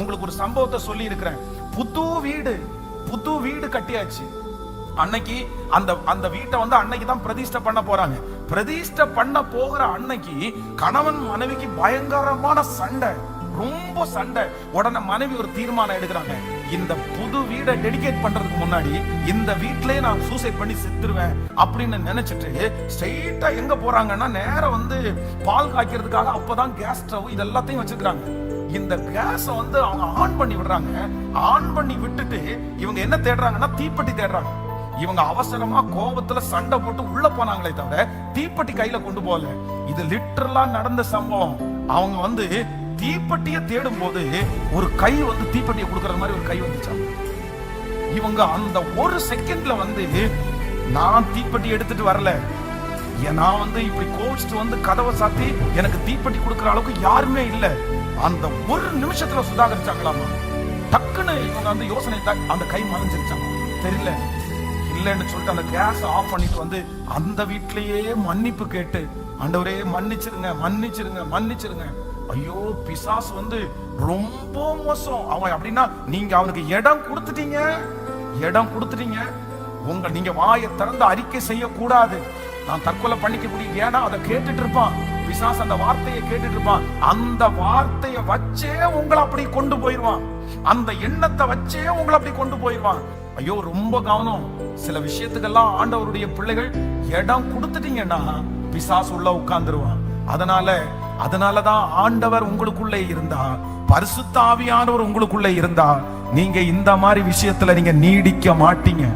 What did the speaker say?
உங்களுக்கு ஒரு சம்பவத்தை சொல்லி இருக்கிறேன். புது வீடு கட்டியாச்சு. அன்னைக்கு அந்த வீட்டை வந்து அன்னைக்கு தான் பிரதிஷ்டை பண்ண போறாங்க. பிரதிஷ்டை பண்ண போகிற அன்னைக்கு கணவன் மனைவிக்கு பயங்கரமான சண்டை, ரொம்ப சண்டை. உடனே மனைவி ஒரு தீர்மானம் எடுக்கிறாங்க, இந்த புது வீடை டெடிகேட் பண்றதுக்கு முன்னாடி இந்த வீட்டிலேயே நான் சூசைட் பண்ணி செத்துருவேன் அப்படின்னு நினைச்சிட்டு ஸ்ட்ரெயிட்டா எங்க போறாங்கன்னா, நேரம் வந்து பால் காய்க்கிறதுக்காக அப்பதான் கேஸ் ஸ்டவ் இது எல்லாத்தையும் வச்சிருக்காங்க. இந்த கேஸ வந்து அவங்க ஆன் பண்ணி விடுறாங்க. ஆன் பண்ணி விட்டுட்டு இவங்க என்ன தேடுறாங்கன்னா, தீப்பெட்டி தேடுறாங்க. இவங்க அவசரமா கோபத்துல சண்டை போட்டு உள்ள போனாங்களே தவிர தீப்பெட்டி கையில கொண்டு போகல. இது லிட்டரலா நடந்த சம்பவம். அவங்க வந்து தீப்பெட்டியை தேடும் போது ஒரு கை வந்து தீப்பெட்டியை கொடுக்கற மாதிரி ஒரு கை வந்துச்சாங்க. இவங்க அந்த ஒரு செகண்ட்ல வந்து, நான் தீப்பெட்டி எடுத்துட்டு வரல, நான் வந்து இப்படி கோவிச்சுட்டு வந்து கதவை சாத்தி எனக்கு தீப்பெட்டி கொடுக்கற அளவுக்கு யாருமே இல்ல, அந்த ஒரு நிமிஷத்துல சுதாகரிச்சாங்களாமா. டக்குன்னு இவங்க வந்து யோசனை, அந்த கை மறைஞ்சிருச்சாங்க. தெரியல இல்லன்னு சொல்லிட்டு அந்த கேஸ் ஆஃப் பண்ணிட்டு வந்து அந்த வீட்லயே மன்னிப்பு கேட்டு, ஆண்டவரே மன்னிச்சிருங்க மன்னிச்சிருங்க மன்னிச்சிருங்க. ஐயோ, பிசாசு வந்து ரொம்ப மோசம். அவன் அப்படின்னா, நீங்க அவனுக்கு இடம் கொடுத்துட்டீங்க. நீங்க வாயை திறந்து அறிக்கை செய்யக்கூடாது, நான் தற்கொலை பண்ணிக்க முடியும், ஏன்னா அதை கேட்டுட்டு இருப்பான் பிசாசு. அந்த வார்த்தையை கேட்டுட்டு இருப்பான். அந்த வார்த்தையை வச்சே உங்களை அப்படி கொண்டு போயிருவான். அந்த எண்ணத்தை வச்சே உங்களை அப்படி கொண்டு போயிருவான். ஐயோ, ரொம்ப கவனம். சில விஷயத்துக்கெல்லாம் ஆண்டவருடைய பிள்ளைகள் இடம் கொடுத்துட்டீங்கன்னா பிசாசு உள்ள உட்கார்ந்துருவான். அதனாலதான் ஆண்டவர் உங்களுக்குள்ளே இருந்தா, பரிசுத்த ஆவியானவர் உங்களுக்குள்ளே இருந்தா, நீங்க இந்த மாதிரி விஷயத்துல நீங்க நீடிக்க மாட்டீங்க.